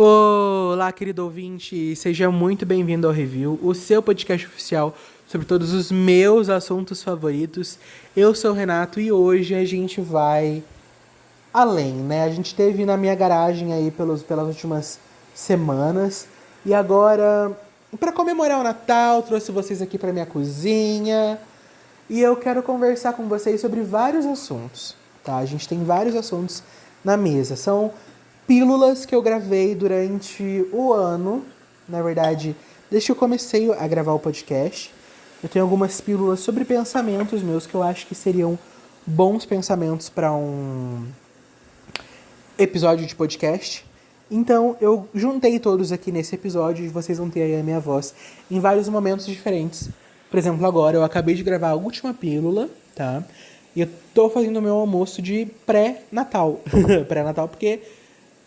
Olá, querido ouvinte, seja muito bem-vindo ao Review, o seu podcast oficial sobre todos os meus assuntos favoritos. Eu sou o Renato e hoje a gente vai além, né? A gente esteve na minha garagem aí pelas últimas semanas e agora, para comemorar o Natal, trouxe vocês aqui para minha cozinha e eu quero conversar com vocês sobre vários assuntos, tá? A gente tem vários assuntos na mesa, são pílulas que eu gravei durante o ano. Na verdade, desde que eu comecei a gravar o podcast, eu tenho algumas pílulas sobre pensamentos meus que eu acho que seriam bons pensamentos para um episódio de podcast. Então, eu juntei todos aqui nesse episódio e vocês vão ter aí a minha voz em vários momentos diferentes. Por exemplo, agora eu acabei de gravar a última pílula, tá? E eu tô fazendo o meu almoço de pré-natal. Pré-natal porque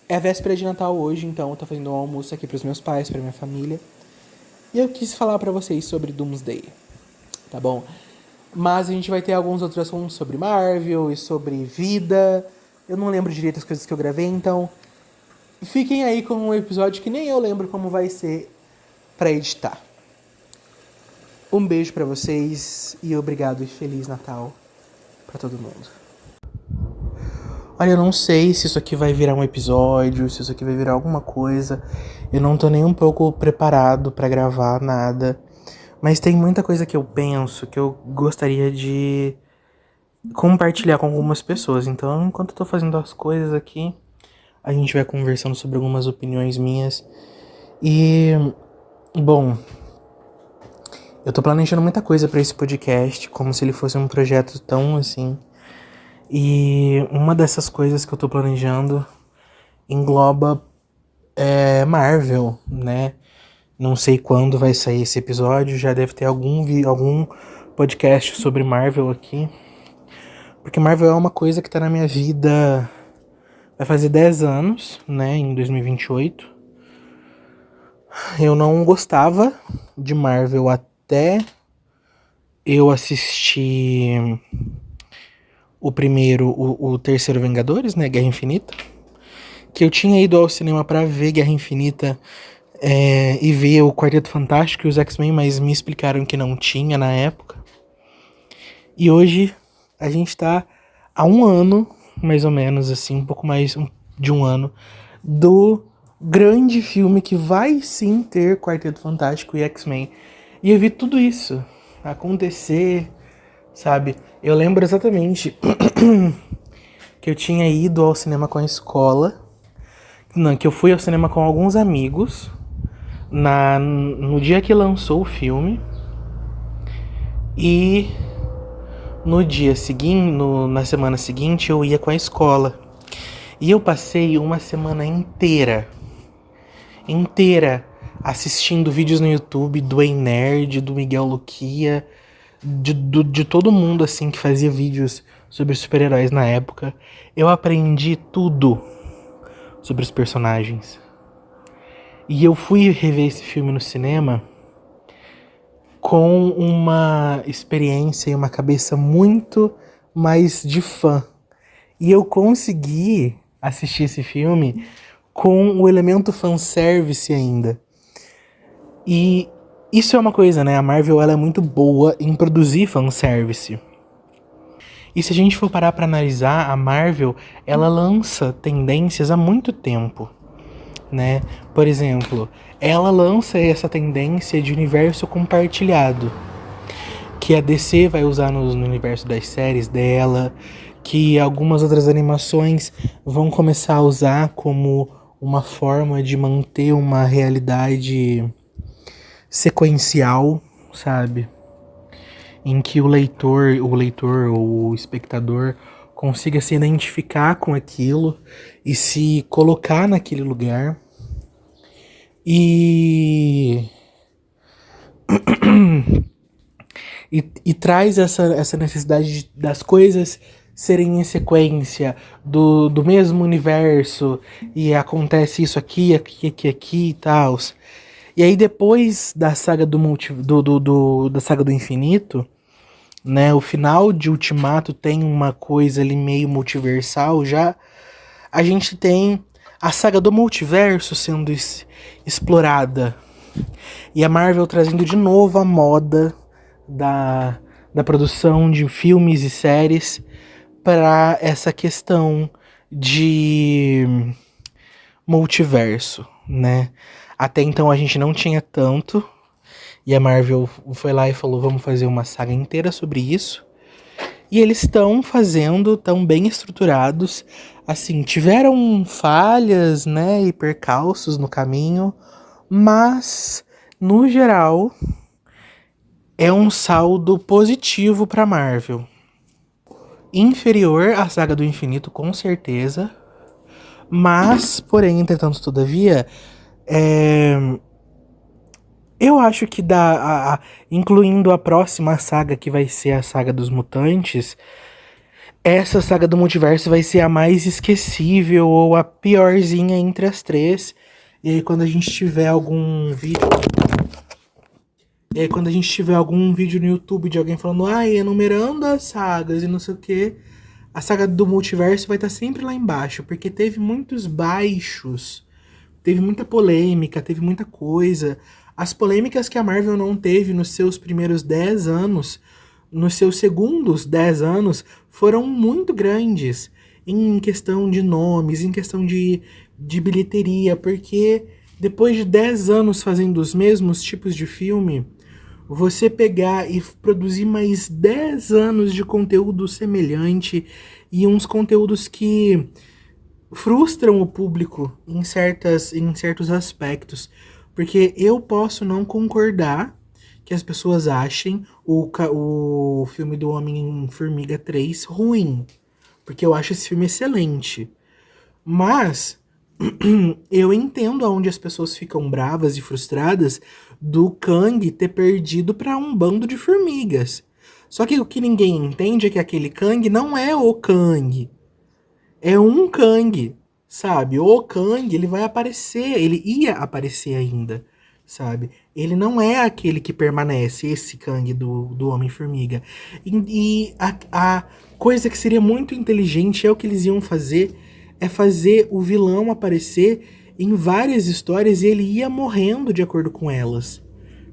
é a véspera de Natal hoje, então eu tô fazendo um almoço aqui pros meus pais, pra minha família. E eu quis falar pra vocês sobre Doomsday, tá bom? Mas a gente vai ter alguns outros assuntos sobre Marvel e sobre vida. Eu não lembro direito as coisas que eu gravei, então fiquem aí com um episódio que nem eu lembro como vai ser pra editar. Um beijo pra vocês e obrigado e Feliz Natal pra todo mundo. Olha, eu não sei se isso aqui vai virar um episódio, se isso aqui vai virar alguma coisa. Eu não tô nem um pouco preparado pra gravar nada. Mas tem muita coisa que eu penso que eu gostaria de compartilhar com algumas pessoas. Então, enquanto eu tô fazendo as coisas aqui, a gente vai conversando sobre algumas opiniões minhas. E, bom, eu tô planejando muita coisa pra esse podcast, como se ele fosse um projeto tão assim. E uma dessas coisas que eu tô planejando engloba Marvel, né? Não sei quando vai sair esse episódio, já deve ter algum podcast sobre Marvel aqui. Porque Marvel é uma coisa que tá na minha vida, vai fazer 10 anos, né, em 2028. Eu não gostava de Marvel até eu assistir o terceiro Vingadores, né, Guerra Infinita, que eu tinha ido ao cinema pra ver Guerra Infinita e ver o Quarteto Fantástico e os X-Men, mas me explicaram que não tinha na época. E hoje a gente tá há um ano, mais ou menos, assim, um pouco mais de um ano, do grande filme que vai sim ter Quarteto Fantástico e X-Men. E eu vi tudo isso acontecer, sabe? Eu lembro exatamente que eu tinha ido ao cinema com a escola. Não, que eu fui ao cinema com alguns amigos no dia que lançou o filme. E no dia seguinte, na semana seguinte, eu ia com a escola. E eu passei uma semana inteira assistindo vídeos no YouTube do Ei Nerd, do Miguel Luquia, de todo mundo assim que fazia vídeos sobre super-heróis na época. Eu aprendi tudo sobre os personagens. E eu fui rever esse filme no cinema com uma experiência e uma cabeça muito mais de fã. E eu consegui assistir esse filme com o elemento fanservice ainda. E isso é uma coisa, né? A Marvel ela é muito boa em produzir fanservice. E se a gente for parar pra analisar, a Marvel, ela lança tendências há muito tempo, né? Por exemplo, ela lança essa tendência de universo compartilhado, que a DC vai usar no universo das séries dela, que algumas outras animações vão começar a usar como uma forma de manter uma realidade sequencial, sabe? Em que o leitor ou o espectador consiga se identificar com aquilo e se colocar naquele lugar. E traz essa necessidade das coisas serem em sequência, do mesmo universo, e acontece isso aqui e tal. E aí depois da saga da saga do infinito, né, o final de Ultimato tem uma coisa ali meio multiversal já. A gente tem a saga do multiverso sendo explorada. E a Marvel trazendo de novo a moda da produção de filmes e séries para essa questão de multiverso, né? Até então a gente não tinha tanto, e a Marvel foi lá e falou, vamos fazer uma saga inteira sobre isso. E eles estão fazendo, tão bem estruturados, assim, tiveram falhas, né, e percalços no caminho, mas, no geral, é um saldo positivo para Marvel. Inferior à Saga do Infinito, com certeza, mas, porém, entretanto, todavia, eu acho que incluindo a próxima saga, que vai ser a Saga dos Mutantes, essa saga do multiverso vai ser a mais esquecível ou a piorzinha entre as três. E aí quando a gente tiver algum vídeo... E aí quando a gente tiver algum vídeo no YouTube de alguém falando, enumerando as sagas e não sei o que, a saga do multiverso vai estar sempre lá embaixo, porque teve muitos baixos, teve muita polêmica, teve muita coisa. As polêmicas que a Marvel não teve nos seus primeiros 10 anos, nos seus segundos 10 anos, foram muito grandes em questão de nomes, em questão de bilheteria, porque depois de 10 anos fazendo os mesmos tipos de filme, você pegar e produzir mais 10 anos de conteúdo semelhante e uns conteúdos que frustram o público em certos aspectos. Porque eu posso não concordar que as pessoas achem o filme do Homem-Formiga 3 ruim. Porque eu acho esse filme excelente. Mas eu entendo aonde as pessoas ficam bravas e frustradas do Kang ter perdido para um bando de formigas. Só que o que ninguém entende é que aquele Kang não é o Kang. É um Kang, sabe? O Kang, ele vai aparecer, ele ia aparecer ainda, sabe? Ele não é aquele que permanece, esse Kang do Homem-Formiga. E a coisa que seria muito inteligente é o que eles iam fazer, é fazer o vilão aparecer em várias histórias e ele ia morrendo de acordo com elas.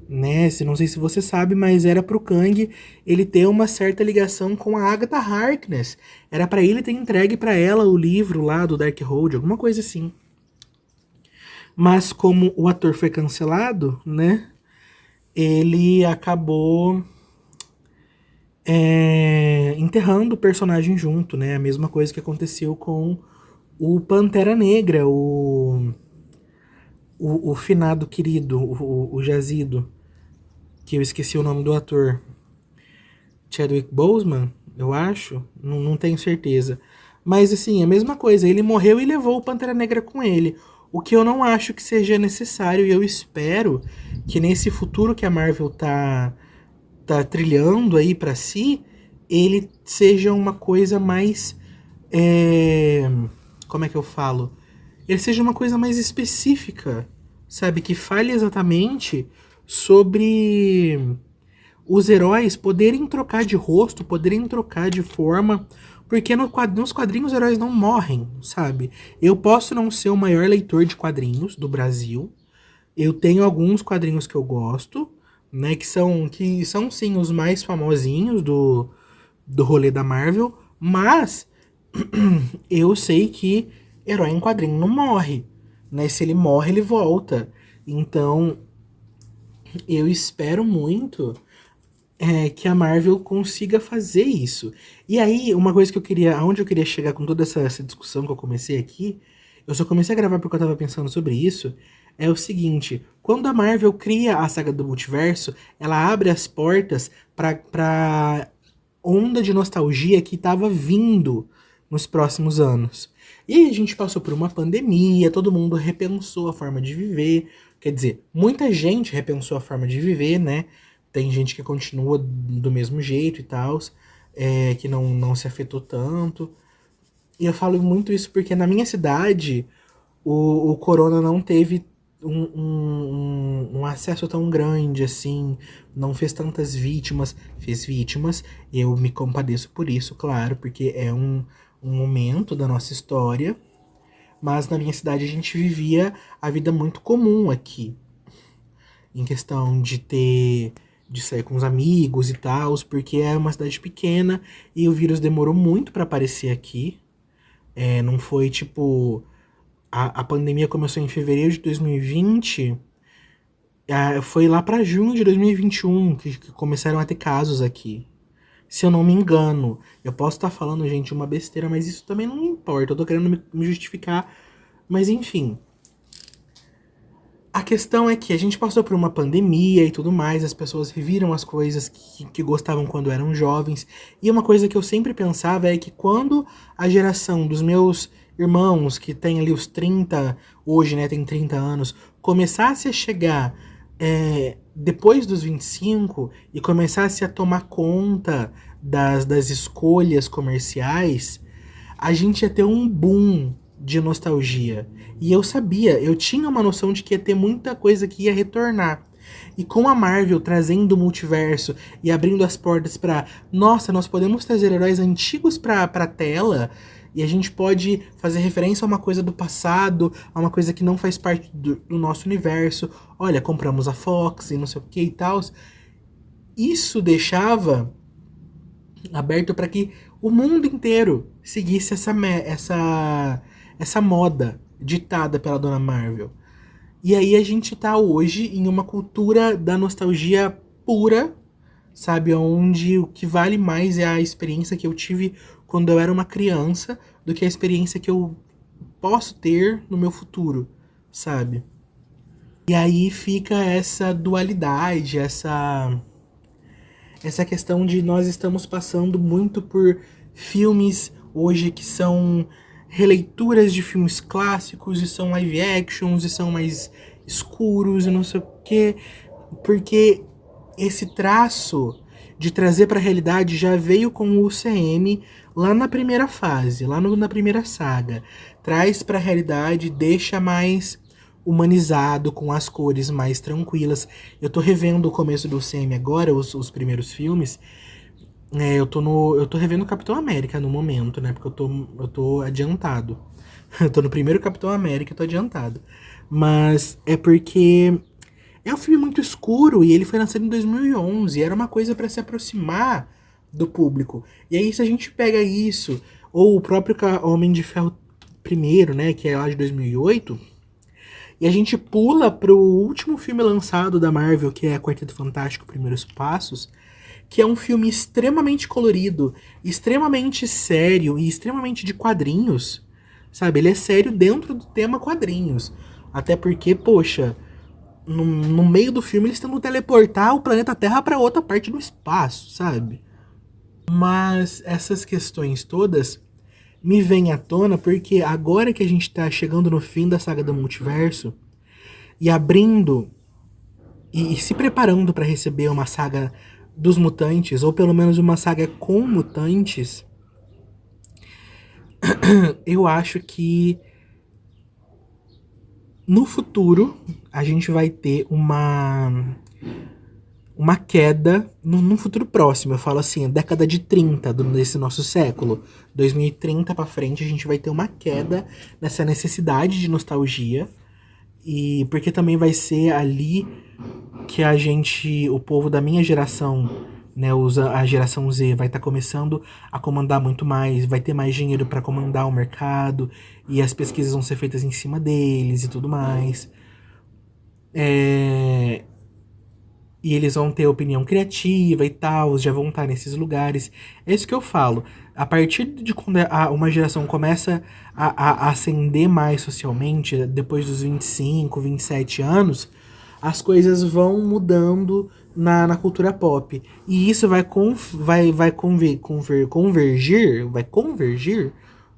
Né? Não sei se você sabe, mas era pro Kang ele ter uma certa ligação com a Agatha Harkness. Era pra ele ter entregue pra ela o livro lá do Darkhold, alguma coisa assim. Mas como o ator foi cancelado, né? Ele acabou enterrando o personagem junto, né? A mesma coisa que aconteceu com o Pantera Negra, o finado querido, o jazido, que eu esqueci o nome do ator. Chadwick Boseman, eu acho, não tenho certeza. Mas assim, a mesma coisa, ele morreu e levou o Pantera Negra com ele. O que eu não acho que seja necessário, e eu espero que nesse futuro que a Marvel tá trilhando aí pra si, ele seja uma coisa mais... como é que eu falo? Ele seja uma coisa mais específica, sabe? Que fale exatamente sobre os heróis poderem trocar de rosto, poderem trocar de forma, porque nos quadrinhos os heróis não morrem, sabe? Eu posso não ser o maior leitor de quadrinhos do Brasil, eu tenho alguns quadrinhos que eu gosto, né, que são sim os mais famosinhos do rolê da Marvel, mas eu sei que herói em quadrinho não morre, né? Se ele morre, ele volta. Então, eu espero muito que a Marvel consiga fazer isso. E aí, uma coisa que eu queria... Aonde eu queria chegar com toda essa discussão que eu comecei aqui... Eu só comecei a gravar porque eu tava pensando sobre isso. É o seguinte... Quando a Marvel cria a saga do multiverso... Ela abre as portas pra onda de nostalgia que tava vindo nos próximos anos. E aí a gente passou por uma pandemia... Todo mundo repensou a forma de viver. Quer dizer, muita gente repensou a forma de viver, né? Tem gente que continua do mesmo jeito e tal, que não se afetou tanto. E eu falo muito isso porque na minha cidade o corona não teve um acesso tão grande assim, não fez tantas vítimas, fez vítimas, eu me compadeço por isso, claro, porque é um momento da nossa história, Mas na minha cidade a gente vivia a vida muito comum aqui. Em questão de sair com os amigos e tal, porque é uma cidade pequena e o vírus demorou muito pra aparecer aqui. Não foi tipo. A pandemia começou em fevereiro de 2020. Foi lá pra junho de 2021 que começaram a ter casos aqui. Se eu não me engano. Eu posso estar falando, gente, uma besteira, mas isso também não importa. Eu tô querendo me justificar. Mas enfim. A questão é que a gente passou por uma pandemia e tudo mais, as pessoas reviram as coisas que gostavam quando eram jovens. E uma coisa que eu sempre pensava é que quando a geração dos meus irmãos, que tem ali os 30, hoje, né, tem 30 anos, começasse a chegar depois dos 25 e começasse a tomar conta das escolhas comerciais, a gente ia ter um boom de nostalgia. E eu sabia, eu tinha uma noção de que ia ter muita coisa que ia retornar. E com a Marvel trazendo o multiverso e abrindo as portas para, nossa, nós podemos trazer heróis antigos pra tela e a gente pode fazer referência a uma coisa do passado, a uma coisa que não faz parte do nosso universo. Olha, compramos a Fox e não sei o que e tal. Isso deixava aberto para que o mundo inteiro seguisse essa moda ditada pela Dona Marvel. E aí a gente tá hoje em uma cultura da nostalgia pura, sabe? Onde o que vale mais é a experiência que eu tive quando eu era uma criança do que a experiência que eu posso ter no meu futuro, sabe? E aí fica essa dualidade, essa questão de nós estamos passando muito por filmes hoje que são releituras de filmes clássicos e são live actions e são mais escuros e não sei o quê, porque esse traço de trazer para a realidade já veio com o UCM lá na primeira fase, na primeira saga. Traz para a realidade, deixa mais humanizado, com as cores mais tranquilas. Eu tô revendo o começo do UCM agora, os primeiros filmes. Eu tô revendo o Capitão América no momento, né? Porque eu tô adiantado. Eu tô no primeiro Capitão América e tô adiantado. Mas é porque é um filme muito escuro e ele foi lançado em 2011. Era uma coisa para se aproximar do público. E aí, se a gente pega isso, ou o próprio Homem de Ferro primeiro, né? Que é lá de 2008. E a gente pula pro último filme lançado da Marvel, que é Quarteto Fantástico Primeiros Passos, que é um filme extremamente colorido, extremamente sério e extremamente de quadrinhos, sabe? Ele é sério dentro do tema quadrinhos. Até porque, poxa, no meio do filme eles tentam teleportar o planeta Terra para outra parte do espaço, sabe? Mas essas questões todas me vêm à tona porque agora que a gente tá chegando no fim da saga do multiverso e abrindo e se preparando para receber uma saga dos mutantes, ou pelo menos uma saga com mutantes, eu acho que no futuro a gente vai ter uma queda, num futuro próximo, eu falo assim, década de 30 desse nosso século, 2030 pra frente, a gente vai ter uma queda nessa necessidade de nostalgia, e porque também vai ser ali que o povo da minha geração, né, a geração Z, vai estar começando a comandar muito mais, vai ter mais dinheiro para comandar o mercado, e as pesquisas vão ser feitas em cima deles e tudo mais. E eles vão ter opinião criativa e tal, já vão estar nesses lugares. É isso que eu falo. A partir de quando uma geração começa a ascender mais socialmente, depois dos 25, 27 anos, as coisas vão mudando na cultura pop. E isso vai convergir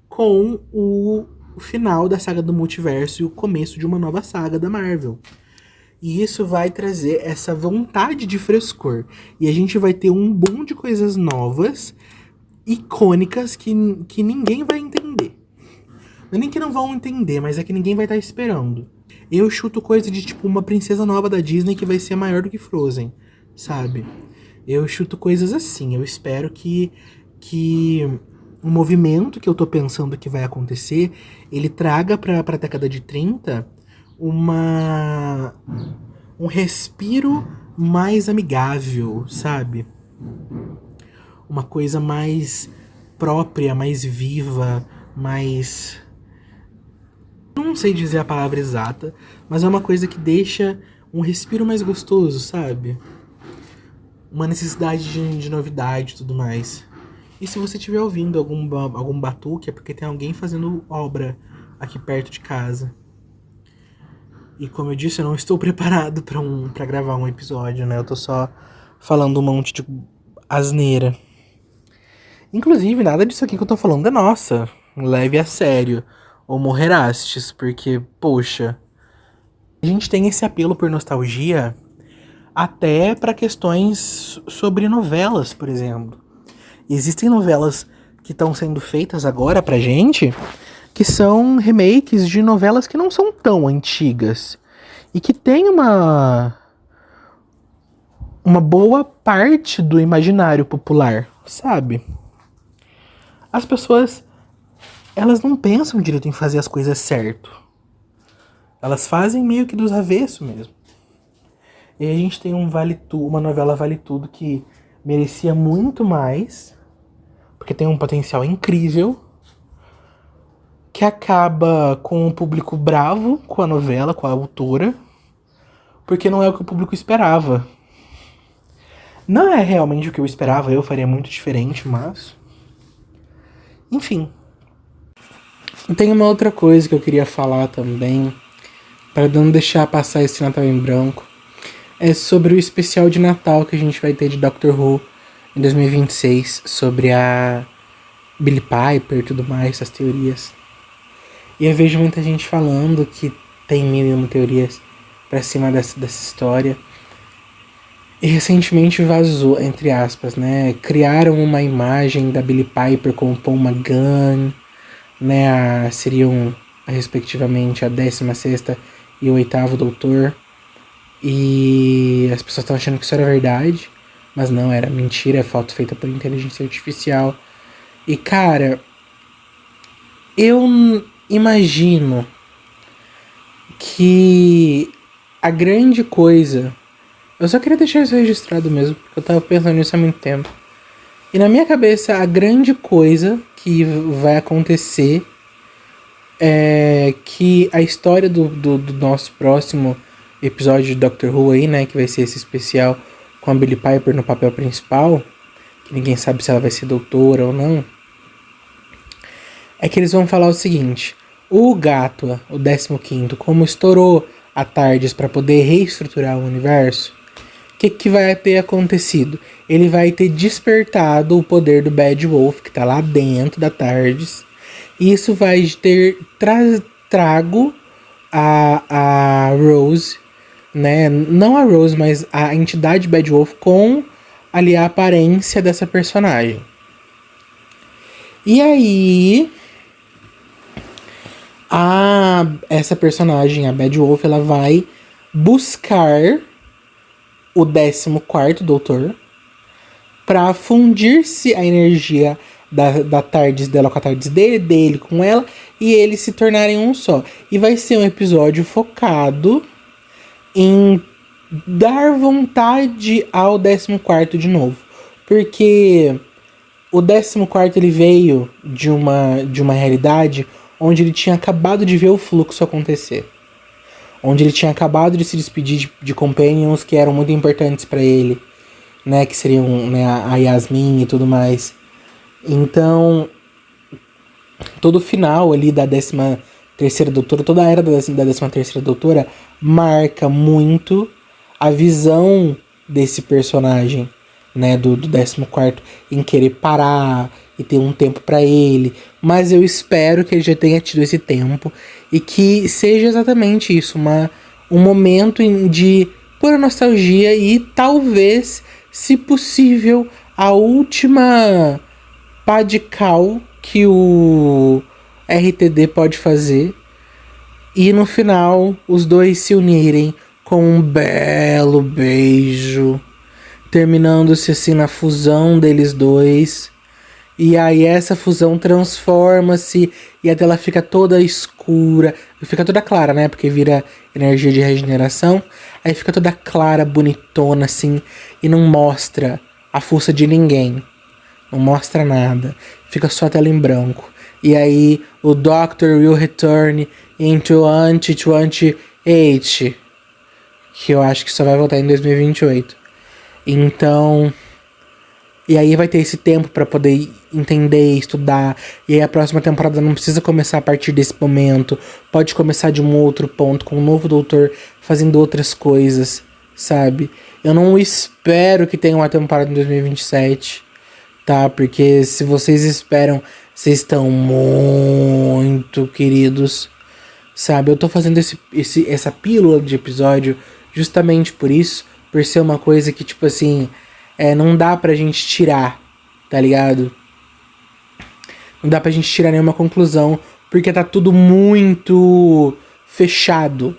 com o final da saga do multiverso e o começo de uma nova saga da Marvel. E isso vai trazer essa vontade de frescor. E a gente vai ter um boom de coisas novas, icônicas, que ninguém vai entender. Não é nem que não vão entender, mas é que ninguém vai estar esperando. Eu chuto coisa de tipo uma princesa nova da Disney que vai ser maior do que Frozen, sabe? Eu chuto coisas assim. Eu espero que um movimento que eu tô pensando que vai acontecer, ele traga pra década de 30 um respiro mais amigável, sabe? Uma coisa mais própria, mais viva, mais... Não sei dizer a palavra exata, mas é uma coisa que deixa um respiro mais gostoso, sabe? Uma necessidade de novidade e tudo mais. E se você estiver ouvindo algum batuque, é porque tem alguém fazendo obra aqui perto de casa. E como eu disse, eu não estou preparado pra gravar um episódio, né? Eu tô só falando um monte de asneira. Inclusive, nada disso aqui que eu tô falando é nossa. Leve a sério. Ou morrerastes, porque, poxa... A gente tem esse apelo por nostalgia até pra questões sobre novelas, por exemplo. Existem novelas que estão sendo feitas agora pra gente, que são remakes de novelas que não são tão antigas. E que tem uma boa parte do imaginário popular, sabe? As pessoas, elas não pensam direito em fazer as coisas certo. Elas fazem meio que dos avessos mesmo. E aí a gente tem uma novela Vale Tudo que merecia muito mais, porque tem um potencial incrível, que acaba com o público bravo com a novela, com a autora, porque não é o que o público esperava. Não é realmente o que eu esperava, eu faria muito diferente, mas... Enfim. Tem uma outra coisa que eu queria falar também, para não deixar passar esse Natal em branco, é sobre o especial de Natal que a gente vai ter de Doctor Who em 2026, sobre a Billie Piper e tudo mais, essas teorias. E eu vejo muita gente falando que tem 1001 teorias pra cima dessa história. E recentemente vazou, entre aspas, né? Criaram uma imagem da Billie Piper com o Paul McGann, né? Seriam, respectivamente, a 16ª e o 8º Doutor. E as pessoas estão achando que isso era verdade, mas não, era mentira, é foto feita por inteligência artificial. E, cara, eu imagino que a grande coisa... Eu só queria deixar isso registrado mesmo, porque eu tava pensando nisso há muito tempo. E na minha cabeça, a grande coisa que vai acontecer é que a história do nosso próximo episódio de Doctor Who aí, né, que vai ser esse especial com a Billie Piper no papel principal, que ninguém sabe se ela vai ser doutora ou não, é que eles vão falar o seguinte: o Gatua, o 15º, como estourou a TARDIS para poder reestruturar o universo, o que vai ter acontecido? Ele vai ter despertado o poder do Bad Wolf, que tá lá dentro da TARDIS, e isso vai ter trago a Rose, né? Não a Rose, mas a entidade Bad Wolf com ali a aparência dessa personagem. E aí, essa personagem, a Bad Wolf, ela vai buscar o 14º Doutor pra fundir-se a energia da TARDIS dela com a TARDIS dele com ela, e eles se tornarem um só. E vai ser um episódio focado em dar vontade ao 14º de novo. Porque o 14º ele veio de uma realidade onde ele tinha acabado de ver o fluxo acontecer. Onde ele tinha acabado de se despedir de companions que eram muito importantes para ele, né? Que seriam, né, a Yasmin e tudo mais. Então, todo o final ali da 13ª Doutora, toda a era da 13ª Doutora, marca muito a visão desse personagem, né, do 14º, em querer parar e ter um tempo pra ele. Mas eu espero que ele já tenha tido esse tempo e que seja exatamente isso, um momento de pura nostalgia e talvez, se possível, a última pá de cal que o RTD pode fazer, e no final os dois se unirem com um belo beijo, terminando-se assim na fusão deles dois, E aí essa fusão transforma-se e a tela fica toda escura. Fica toda clara, né? Porque vira energia de regeneração. Aí fica toda clara, bonitona, assim. E não mostra a força de ninguém. Não mostra nada. Fica só a tela em branco. E aí o Doctor will return into 2028. Que eu acho que só vai voltar em 2028. Então... E aí vai ter esse tempo pra poder entender, estudar. E aí a próxima temporada não precisa começar a partir desse momento. Pode começar de um outro ponto, com um novo doutor fazendo outras coisas, sabe? Eu não espero que tenha uma temporada em 2027, tá? Porque se vocês esperam, vocês estão muito queridos, sabe? Eu tô fazendo essa pílula de episódio justamente por isso. Por ser uma coisa que, tipo assim... não dá pra gente tirar, tá ligado? Não dá pra gente tirar nenhuma conclusão, porque tá tudo muito fechado,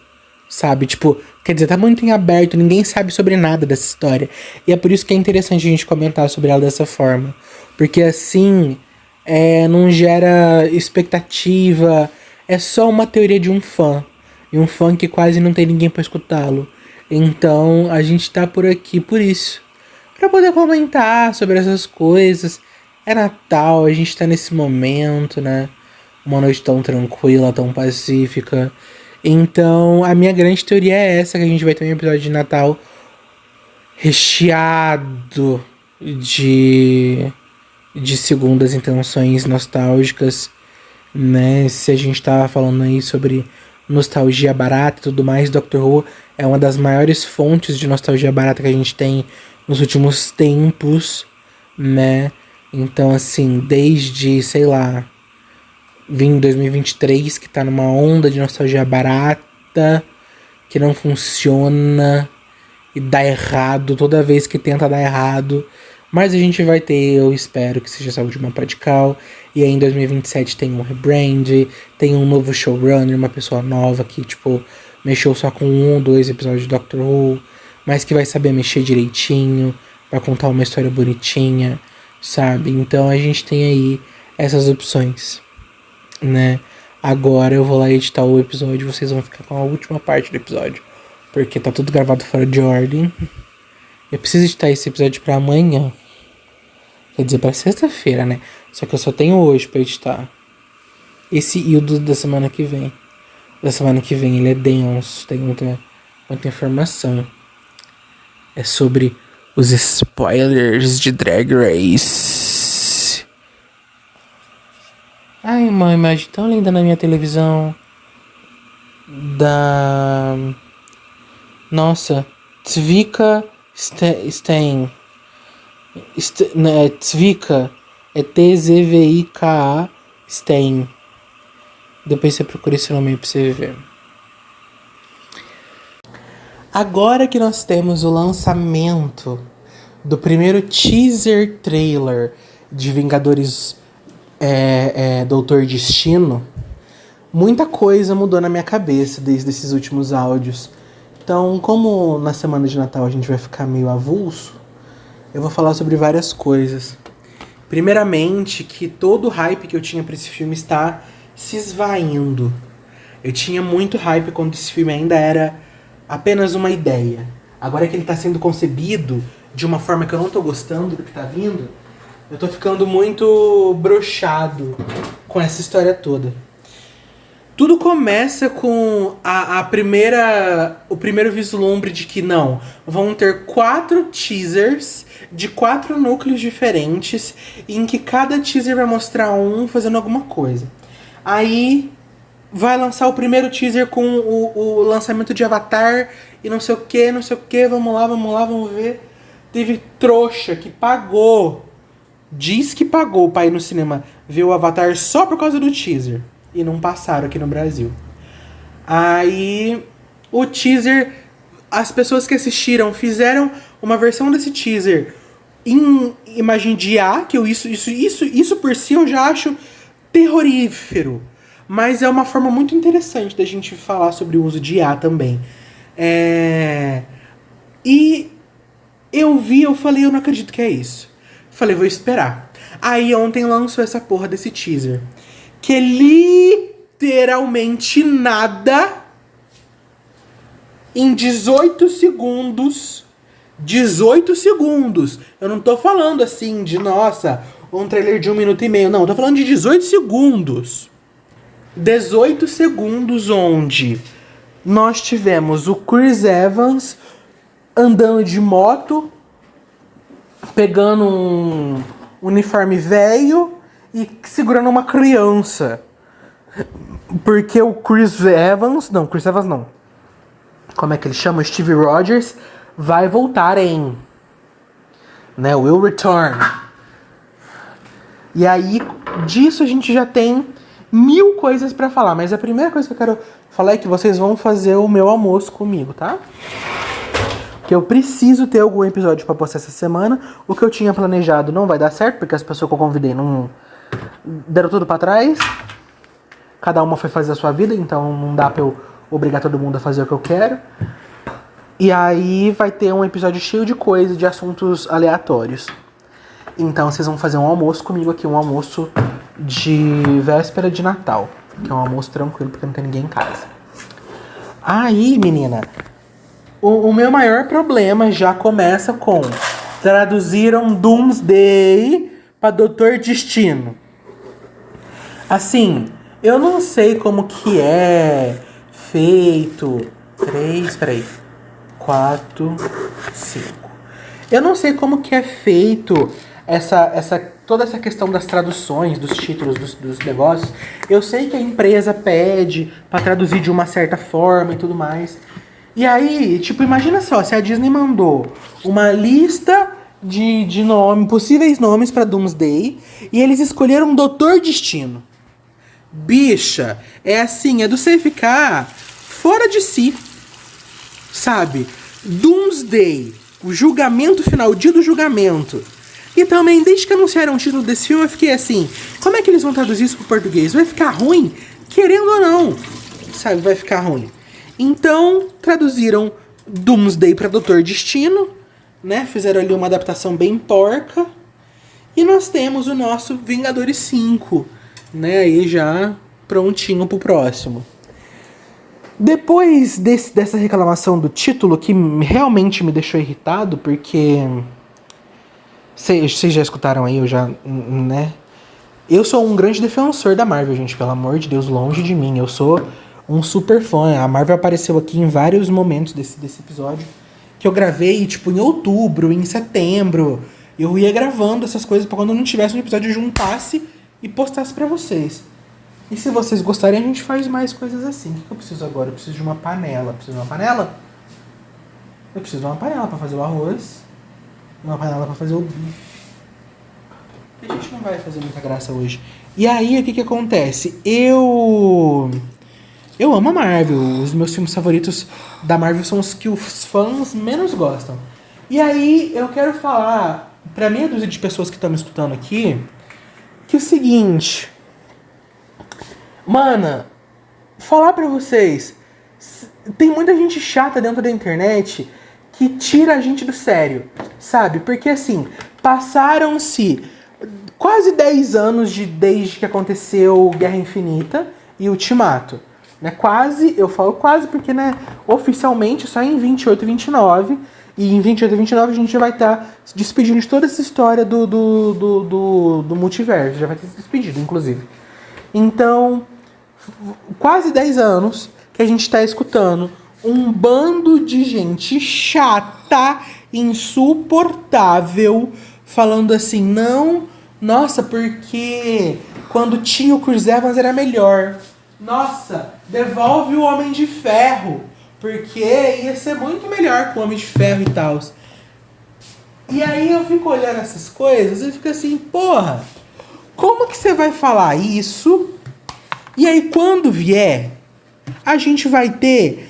sabe? Tipo, quer dizer, tá muito em aberto, ninguém sabe sobre nada dessa história. E é por isso que é interessante a gente comentar sobre ela dessa forma. Porque assim, não gera expectativa, é só uma teoria de um fã. E um fã que quase não tem ninguém pra escutá-lo. Então, a gente tá por aqui por isso. Pra poder comentar sobre essas coisas. É Natal, a gente tá nesse momento, né? Uma noite tão tranquila, tão pacífica. Então, a minha grande teoria é essa, que a gente vai ter um episódio de Natal recheado de segundas intenções nostálgicas, né? Se a gente tá falando aí sobre nostalgia barata e tudo mais, Doctor Who é uma das maiores fontes de nostalgia barata que a gente tem nos últimos tempos, né? Então, assim, desde, sei lá, vim 2023, que tá numa onda de nostalgia barata, que não funciona e dá errado toda vez que tenta dar errado. Mas a gente vai ter, eu espero que seja essa última radical. E aí em 2027 tem um rebrand, tem um novo showrunner, uma pessoa nova que, tipo, mexeu só com 1 ou 2 episódios de Doctor Who, mas que vai saber mexer direitinho, vai contar uma história bonitinha, sabe? Então a gente tem aí essas opções, né? Agora eu vou lá editar o episódio, vocês vão ficar com a última parte do episódio, porque tá tudo gravado fora de ordem. Eu preciso editar esse episódio pra amanhã. Quer dizer, pra sexta-feira, né? Só que eu só tenho hoje pra editar. Esse e o da semana que vem. Da semana que vem ele é denso, tem muita informação. É sobre os spoilers de Drag Race. Ai, uma imagem tão linda na minha televisão. Nossa, Zvika Stein. Zvika é Tzvika Stein. Depois você procura esse nome aí pra você ver. Agora que nós temos o lançamento do primeiro teaser trailer de Vingadores Doutor Destino, muita coisa mudou na minha cabeça desde esses últimos áudios. Então, como na semana de Natal a gente vai ficar meio avulso, eu vou falar sobre várias coisas. Primeiramente, que todo o hype que eu tinha pra esse filme está se esvaindo. Eu tinha muito hype quando esse filme ainda era apenas uma ideia. Agora que ele tá sendo concebido de uma forma que eu não tô gostando do que tá vindo, eu tô ficando muito broxado com essa história toda. Tudo começa com o primeiro vislumbre de que não, vão ter 4 teasers de 4 núcleos diferentes, em que cada teaser vai mostrar um fazendo alguma coisa. Aí vai lançar o primeiro teaser com o lançamento de Avatar e não sei o que, vamos lá, vamos ver. Teve trouxa que pagou, diz que pagou pra ir no cinema ver o Avatar só por causa do teaser. E não passaram aqui no Brasil. Aí, o teaser, as pessoas que assistiram fizeram uma versão desse teaser em imagem de IA, que isso por si eu já acho terrorífero. Mas é uma forma muito interessante da gente falar sobre o uso de IA também. E eu falei, eu não acredito que é isso. Falei, vou esperar. Aí ontem lançou essa porra desse teaser. Que é literalmente nada. Em 18 segundos. 18 segundos. Eu não tô falando assim de, nossa, um trailer de 1 minuto e meio. Não, eu tô falando de 18 segundos. 18 segundos onde nós tivemos o Chris Evans andando de moto, pegando um uniforme velho e segurando uma criança. Porque o Chris Evans não. Como é que ele chama? O Steve Rogers vai voltar em, né? Will return. E aí, disso a gente já tem 1000 coisas pra falar. Mas a primeira coisa que eu quero falar é que vocês vão fazer o meu almoço comigo, tá? Que eu preciso ter algum episódio pra postar essa semana. O que eu tinha planejado não vai dar certo, porque as pessoas que eu convidei não deram tudo pra trás. Cada uma foi fazer a sua vida, então não dá pra eu obrigar todo mundo a fazer o que eu quero. E aí vai ter um episódio cheio de coisa, de assuntos aleatórios. Então vocês vão fazer um almoço comigo aqui, um almoço de véspera de Natal. Que é um almoço tranquilo, porque não tem ninguém em casa. Aí, menina, o meu maior problema já começa com... Traduziram Doomsday pra Doutor Destino. Assim, eu não sei como que é feito... 4, 5. Eu não sei como que é feito toda essa questão das traduções, dos títulos, dos negócios. Eu sei que a empresa pede pra traduzir de uma certa forma e tudo mais. E aí, tipo, imagina só, se a Disney mandou uma lista de possíveis nomes pra Doomsday e eles escolheram Doutor Destino. Bicha, é assim, é do você ficar fora de si. Sabe? Doomsday, o julgamento final, o dia do julgamento. E também, desde que anunciaram o título desse filme, eu fiquei assim, como é que eles vão traduzir isso pro português? Vai ficar ruim? Querendo ou não, sabe? Vai ficar ruim. Então, traduziram Doomsday pra Doutor Destino, né? Fizeram ali uma adaptação bem porca. E nós temos o nosso Vingadores 5, né? Aí já prontinho pro próximo. Depois dessa reclamação do título, que realmente me deixou irritado, porque... Vocês já escutaram aí, eu já... né? Eu sou um grande defensor da Marvel, gente, pelo amor de Deus, longe de mim. Eu sou um super fã. A Marvel apareceu aqui em vários momentos desse episódio, que eu gravei, tipo, em outubro, em setembro. Eu ia gravando essas coisas pra quando não tivesse um episódio, eu juntasse e postasse pra vocês. E se vocês gostarem, a gente faz mais coisas assim. O que eu preciso agora? Eu preciso de uma panela. Preciso de uma panela? Eu preciso de uma panela pra fazer o arroz. Uma panela pra fazer o bife. A gente não vai fazer muita graça hoje. E aí, o que acontece? Eu amo a Marvel. Os meus filmes favoritos da Marvel são os que os fãs menos gostam. E aí, eu quero falar pra meia dúzia de pessoas que estão me escutando aqui, que é o seguinte... Mana, falar pra vocês, tem muita gente chata dentro da internet que tira a gente do sério, sabe? Porque assim, passaram-se quase 10 anos desde que aconteceu Guerra Infinita e Ultimato. Né? Quase, eu falo quase porque, né, oficialmente só em 28 e 29. E em 28 e 29 a gente já vai estar se despedindo de toda essa história do multiverso. Já vai ter se despedido, inclusive. Então... quase 10 anos que a gente tá escutando um bando de gente chata, insuportável, falando assim, não, nossa, porque quando tinha o Chris Evans era melhor. Nossa, devolve o Homem de Ferro, porque ia ser muito melhor com o Homem de Ferro e tal. E aí eu fico olhando essas coisas e fico assim, porra, como que você vai falar isso? E aí, quando vier, a gente vai ter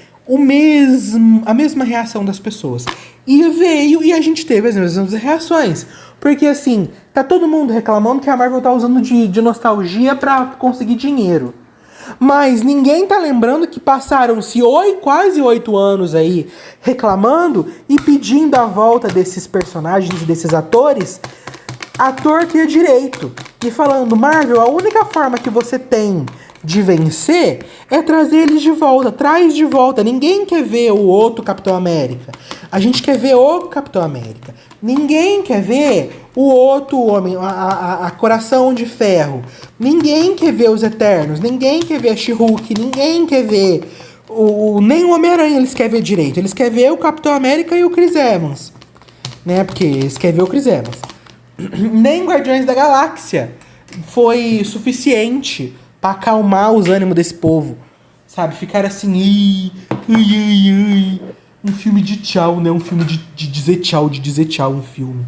a mesma reação das pessoas. E veio e a gente teve as mesmas reações. Porque, assim, tá todo mundo reclamando que a Marvel tá usando de nostalgia pra conseguir dinheiro. Mas ninguém tá lembrando que passaram-se quase 8 anos aí reclamando e pedindo a volta desses personagens e desses atores ator que é direito. E falando, Marvel, a única forma que você tem de vencer é trazer eles de volta. Traz de volta. Ninguém quer ver o outro Capitão América. A gente quer ver o Capitão América. Ninguém quer ver o outro homem, a Coração de Ferro. Ninguém quer ver os Eternos. Ninguém quer ver a She-Hulk. Ninguém quer ver nem o Homem-Aranha eles querem ver direito. Eles querem ver o Capitão América e o Chris Evans. Né? Porque eles querem ver o Chris Evans. Nem Guardiões da Galáxia foi suficiente pra acalmar os ânimos desse povo. Sabe? Ficar assim... Um filme de tchau, né? Um filme de dizer tchau, um filme.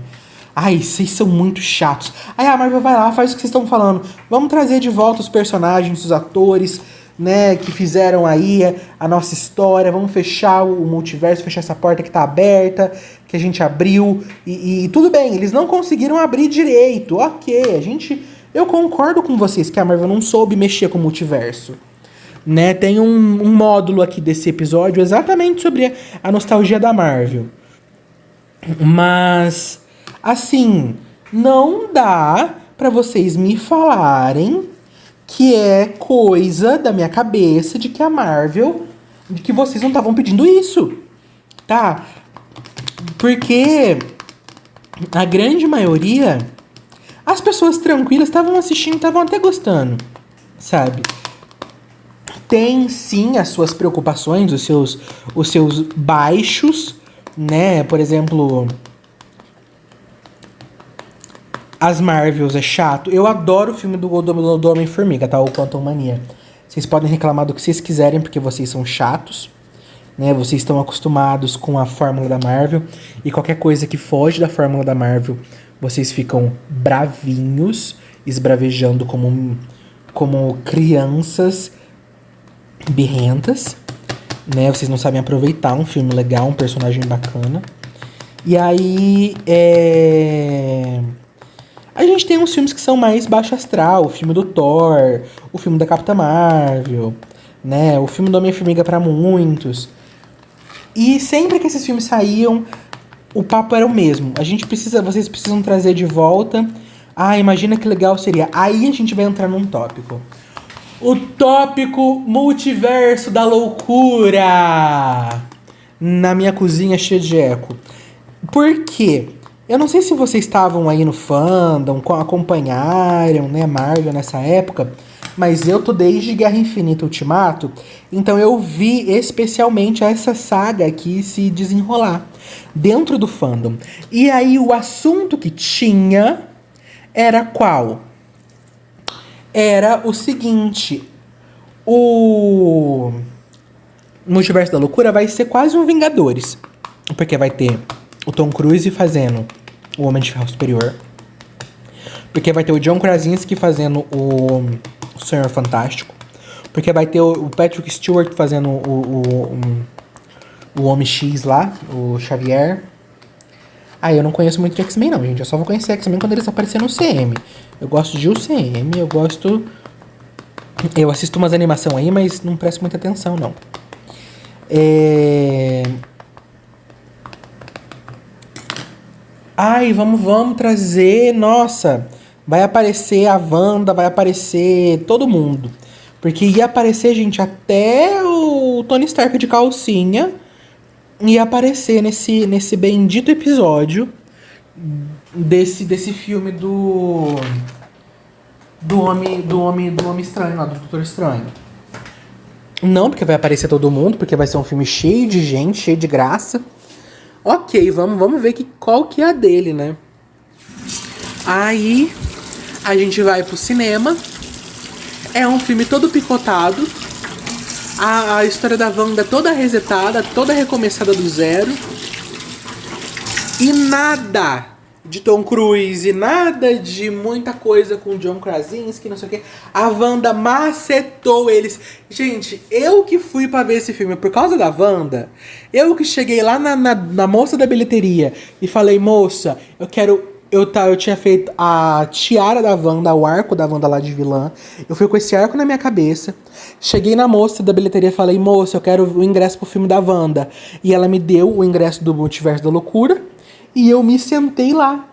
Ai, vocês são muito chatos. Aí a Marvel vai lá, faz o que vocês estão falando. Vamos trazer de volta os personagens, os atores, né? Que fizeram aí a nossa história. Vamos fechar o multiverso, fechar essa porta que tá aberta, que a gente abriu. E tudo bem, eles não conseguiram abrir direito. Ok, eu concordo com vocês que a Marvel não soube mexer com o multiverso. Né, tem um módulo aqui desse episódio exatamente sobre a nostalgia da Marvel. Mas, assim, não dá pra vocês me falarem que é coisa da minha cabeça de que a Marvel... de que vocês não estavam pedindo isso, tá? Porque a grande maioria... as pessoas tranquilas estavam assistindo, estavam até gostando, sabe? Tem sim as suas preocupações, os seus baixos, né? Por exemplo, as Marvels é chato. Eu adoro o filme do Homem-Formiga, tá? O Quantum Mania. Vocês podem reclamar do que vocês quiserem, porque vocês são chatos, né? Vocês estão acostumados com a fórmula da Marvel. E qualquer coisa que foge da fórmula da Marvel, vocês ficam bravinhos, esbravejando como crianças birrentas, né? Vocês não sabem aproveitar um filme legal, um personagem bacana. E aí, a gente tem uns filmes que são mais baixo astral. O filme do Thor, o filme da Capitã Marvel, né? O filme do Homem-Formiga pra muitos. E sempre que esses filmes saíam, o papo era o mesmo. Vocês precisam trazer de volta. Ah, imagina que legal seria. Aí a gente vai entrar num tópico. O tópico multiverso da loucura na minha cozinha cheia de eco. Por quê? Eu não sei se vocês estavam aí no fandom, acompanharam, né, Marvel nessa época, mas eu tô desde Guerra Infinita Ultimato, então eu vi especialmente essa saga aqui se desenrolar dentro do fandom. E aí o assunto que tinha era qual? Era o seguinte, o Multiverso da Loucura vai ser quase um Vingadores, porque vai ter o Tom Cruise fazendo o Homem de Ferro Superior, porque vai ter o John Krasinski fazendo o Senhor Fantástico, porque vai ter o Patrick Stewart fazendo o Homem X lá, o Xavier. Eu não conheço muito de X-Men não, gente. Eu só vou conhecer X-Men quando eles aparecerem no CM. Eu gosto de UCM, eu assisto umas animações aí, mas não presto muita atenção, não. Vamos trazer... Nossa, vai aparecer a Wanda, vai aparecer todo mundo. Porque ia aparecer, gente, até o Tony Stark de calcinha ia aparecer nesse bendito episódio desse filme do Homem Estranho lá, do Doutor Estranho. Não porque vai aparecer todo mundo, porque vai ser um filme cheio de gente, cheio de graça. Ok, vamos ver qual que é a dele, né? Aí a gente vai pro cinema. É um filme todo picotado. A história da Wanda toda resetada, toda recomeçada do zero. E nada de Tom Cruise, nada de muita coisa com John Krasinski, não sei o que. A Wanda macetou eles. Gente, eu que fui pra ver esse filme por causa da Wanda, eu que cheguei lá na moça da bilheteria e falei, moça, eu tinha feito a tiara da Wanda, o arco da Wanda lá de vilã. Eu fui com esse arco na minha cabeça. Cheguei na moça da bilheteria e falei, moça, eu quero o ingresso pro filme da Wanda. E ela me deu o ingresso do Multiverso da Loucura. E eu me sentei lá.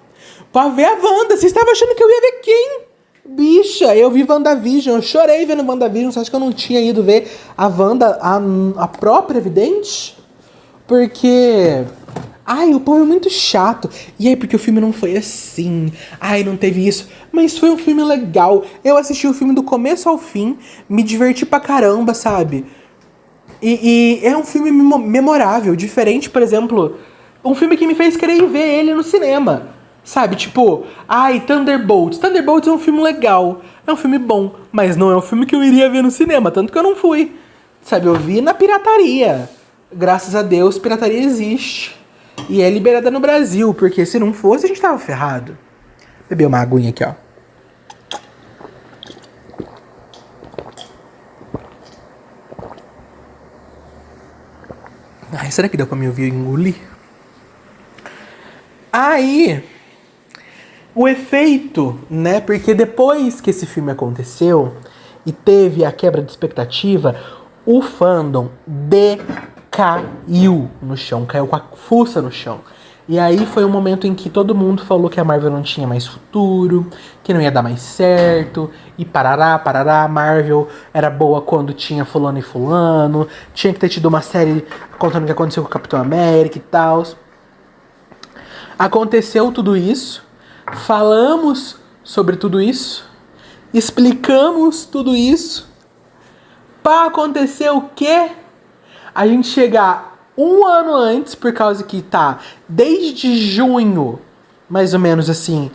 pra ver a Wanda. Você estava achando que eu ia ver quem? Bicha, eu vi WandaVision, eu chorei vendo WandaVision. Você acha que eu não tinha ido ver a Wanda, a própria Vidente? Porque... Ai, o povo é muito chato. E aí, porque o filme não foi assim. Ai, não teve isso. Mas foi um filme legal. Eu assisti o filme do começo ao fim. Me diverti pra caramba, sabe? E é um filme memorável. Diferente, por exemplo... Um filme que me fez querer ir ver ele no cinema. Sabe? Tipo... Ai, Thunderbolts. Thunderbolts é um filme legal. É um filme bom. Mas não é um filme que eu iria ver no cinema. Tanto que eu não fui. Sabe? Eu vi na pirataria. Graças a Deus, pirataria existe. E é liberada no Brasil, porque se não fosse, a gente tava ferrado. Beber uma aguinha aqui, ó. Ai, será que deu pra me ouvir engolir? Aí, o efeito, né? Porque depois que esse filme aconteceu e teve a quebra de expectativa, o fandom caiu no chão, caiu com a fuça no chão. E aí foi um momento em que todo mundo falou que a Marvel não tinha mais futuro, que não ia dar mais certo, e parará, a Marvel era boa quando tinha fulano e fulano, tinha que ter tido uma série contando o que aconteceu com o Capitão América e tal. Aconteceu tudo isso, falamos sobre tudo isso, explicamos tudo isso, pra acontecer o quê? A gente chegar um ano antes, por causa que tá desde junho, mais ou menos assim,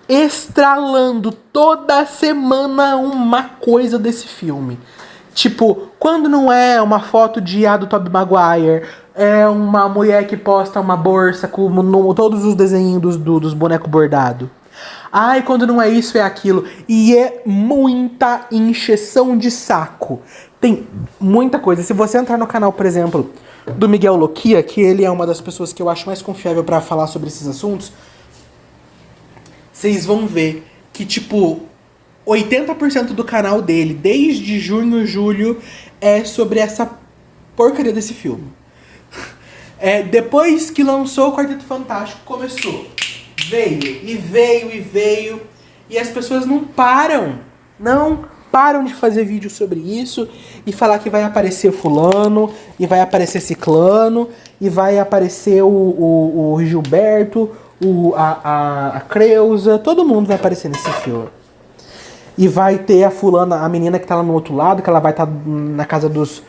estralando toda semana uma coisa desse filme. Tipo, quando não é uma foto de do Tobey Maguire, é uma mulher que posta uma bolsa com todos os desenhos dos bonecos bordados. Ai, quando não é isso, é aquilo. E é muita encheção de saco. Tem muita coisa. Se você entrar no canal, por exemplo, do Miguel Loquia, que ele é uma das pessoas que eu acho mais confiável pra falar sobre esses assuntos, vocês vão ver que, tipo, 80% do canal dele, desde junho, julho, é sobre essa porcaria desse filme. Depois que lançou o Quarteto Fantástico, começou. Veio. E as pessoas não param de fazer vídeo sobre isso e falar que vai aparecer fulano, e vai aparecer ciclano, e vai aparecer o Gilberto, a Creuza, todo mundo vai aparecer nesse filme. E vai ter a fulana, a menina que tá lá no outro lado, que ela vai estar na casa dos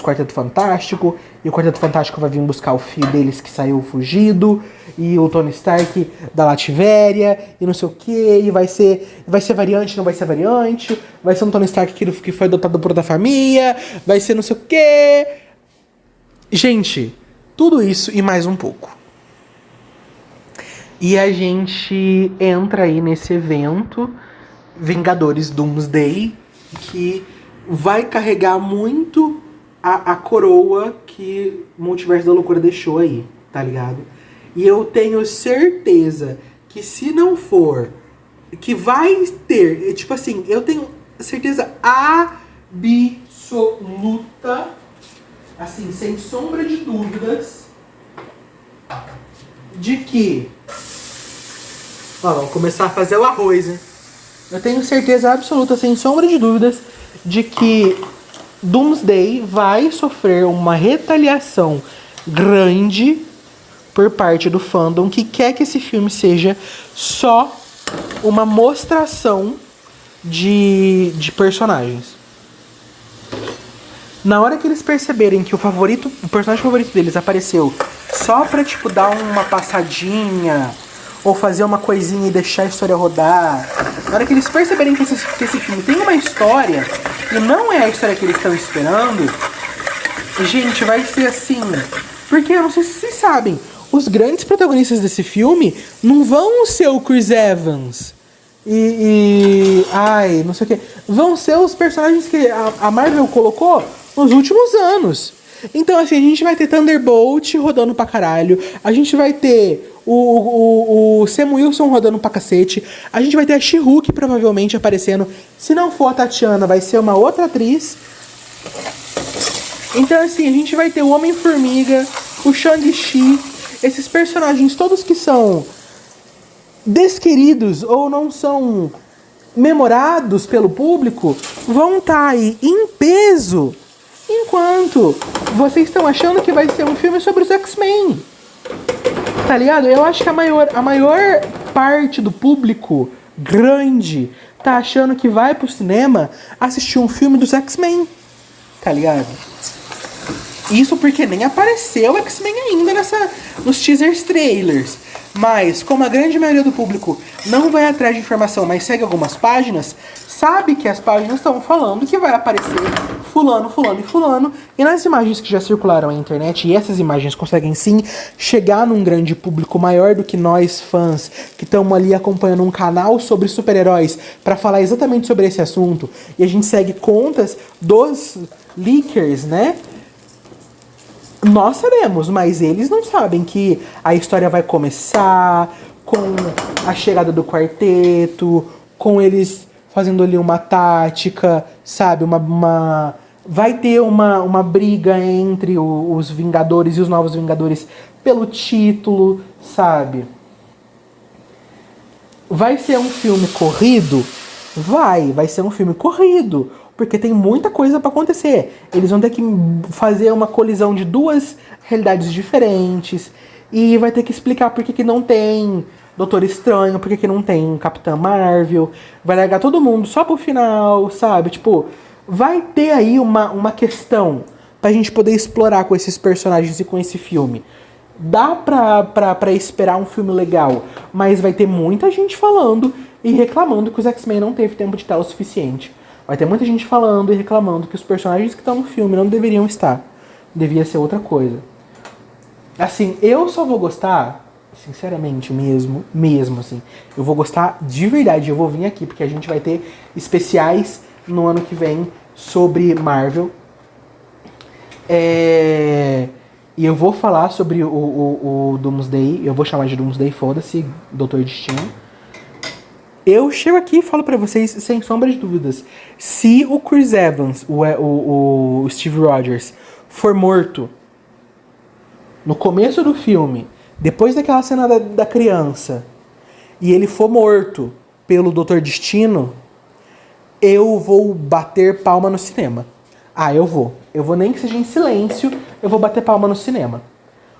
Quarteto Fantástico, e o Quarteto Fantástico vai vir buscar o filho deles que saiu fugido, e o Tony Stark da Lativéria, e não sei o que, e vai ser variante, não vai ser variante, vai ser um Tony Stark que foi adotado por outra família, vai ser não sei o que. Gente, tudo isso e mais um pouco. E a gente entra aí nesse evento Vingadores Doomsday, que vai carregar muito a coroa que o Multiverso da Loucura deixou aí, tá ligado? E eu tenho certeza que se não for, que vai ter, tipo assim, eu tenho certeza absoluta, assim, sem sombra de dúvidas, de que... Ó, vamos começar a fazer o arroz, né? Eu tenho certeza absoluta, sem sombra de dúvidas, de que Doomsday vai sofrer uma retaliação grande por parte do fandom que quer que esse filme seja só uma mostração de personagens. Na hora que eles perceberem que o personagem favorito deles apareceu só pra, tipo, dar uma passadinha ou fazer uma coisinha e deixar a história rodar, na hora que eles perceberem que esse filme tem uma história e não é a história que eles estão esperando, gente, vai ser assim. Porque eu não sei se vocês sabem, os grandes protagonistas desse filme não vão ser o Chris Evans ai, não sei o que, vão ser os personagens que a Marvel colocou nos últimos anos. Então, assim, a gente vai ter Thunderbolt rodando pra caralho, a gente vai ter o Sam Wilson rodando pra cacete, a gente vai ter a She-Hulk provavelmente aparecendo. Se não for a Tatiana, vai ser uma outra atriz. Então, assim, a gente vai ter o Homem-Formiga, o Shang-Chi, esses personagens todos que são desqueridos ou não são memorados pelo público vão estar aí em peso, enquanto vocês estão achando que vai ser um filme sobre os X-Men. Tá ligado? Eu acho que a maior parte do público grande tá achando que vai pro cinema assistir um filme dos X-Men. Tá ligado? Isso porque nem apareceu o X-Men ainda nos teasers trailers. Mas, como a grande maioria do público não vai atrás de informação, mas segue algumas páginas, sabe que as páginas estão falando que vai aparecer fulano, fulano e fulano. E nas imagens que já circularam na internet, e essas imagens conseguem sim chegar num grande público maior do que nós, fãs, que estamos ali acompanhando um canal sobre super-heróis para falar exatamente sobre esse assunto. E a gente segue contas dos leakers, né? Nós sabemos, mas eles não sabem que a história vai começar com a chegada do quarteto, com eles fazendo ali uma tática, sabe? Vai ter uma briga entre os Vingadores e os Novos Vingadores pelo título, sabe? Vai ser um filme corrido? Vai ser um filme corrido. Porque tem muita coisa pra acontecer. Eles vão ter que fazer uma colisão de duas realidades diferentes. E vai ter que explicar por que não tem Doutor Estranho, por que não tem Capitã Marvel. Vai largar todo mundo só pro final, sabe? Tipo, vai ter aí uma questão pra gente poder explorar com esses personagens e com esse filme. Dá pra esperar um filme legal, mas vai ter muita gente falando e reclamando que os X-Men não teve tempo de tela o suficiente. Vai ter muita gente falando e reclamando que os personagens que estão no filme não deveriam estar. Devia ser outra coisa. Assim, eu só vou gostar, sinceramente mesmo assim. Eu vou gostar de verdade, eu vou vir aqui, porque a gente vai ter especiais no ano que vem sobre Marvel. E eu vou falar sobre o Doomsday, eu vou chamar de Doomsday, foda-se, Doutor Destino. Eu chego aqui e falo pra vocês, sem sombra de dúvidas, se o Chris Evans, o Steve Rogers, for morto no começo do filme, depois daquela cena da criança, e ele for morto pelo Doutor Destino, eu vou bater palma no cinema. Eu vou. Eu vou nem que seja em silêncio, eu vou bater palma no cinema.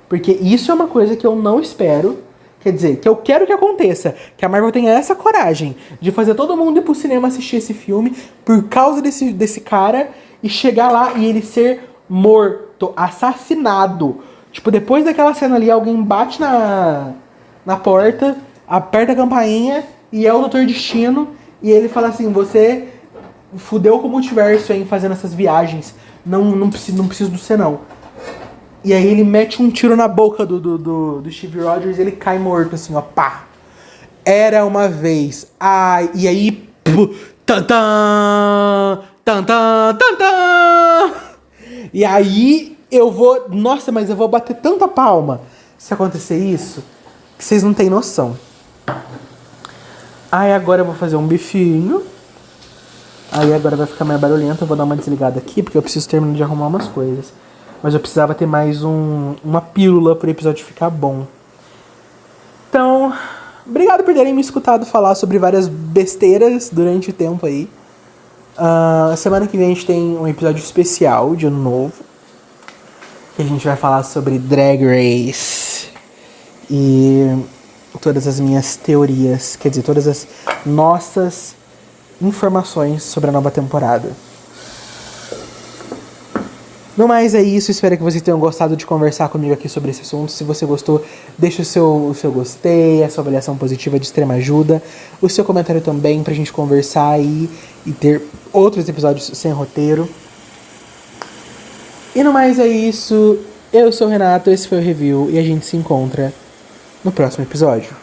Porque isso é uma coisa que eu não espero. Quer dizer, que eu quero que aconteça. Que a Marvel tenha essa coragem de fazer todo mundo ir pro cinema assistir esse filme por causa desse cara e chegar lá e ele ser morto, assassinado. Tipo, depois daquela cena ali, alguém bate na porta, aperta a campainha e é o Doutor Destino e ele fala assim, você fudeu com o multiverso, hein, fazendo essas viagens. Não preciso do você, não. E aí ele mete um tiro na boca do Steve Rogers e ele cai morto, assim, ó, pá. Era uma vez. E aí... Tantã. E aí eu vou... Nossa, mas eu vou bater tanta palma se acontecer isso, que vocês não têm noção. Agora eu vou fazer um bifinho. Aí agora vai ficar mais barulhento. Eu vou dar uma desligada aqui, porque eu preciso terminar de arrumar umas coisas. Mas eu precisava ter mais uma pílula para o episódio ficar bom. Então, obrigado por terem me escutado falar sobre várias besteiras durante o tempo aí. Semana que vem a gente tem um episódio especial de Ano Novo. Que a gente vai falar sobre Drag Race. E todas as minhas teorias, quer dizer, todas as nossas informações sobre a nova temporada. No mais é isso, espero que vocês tenham gostado de conversar comigo aqui sobre esse assunto. Se você gostou, deixa o seu gostei, a sua avaliação positiva de extrema ajuda, o seu comentário também pra gente conversar aí e ter outros episódios sem roteiro. E no mais é isso, eu sou o Renato, esse foi o review e a gente se encontra no próximo episódio.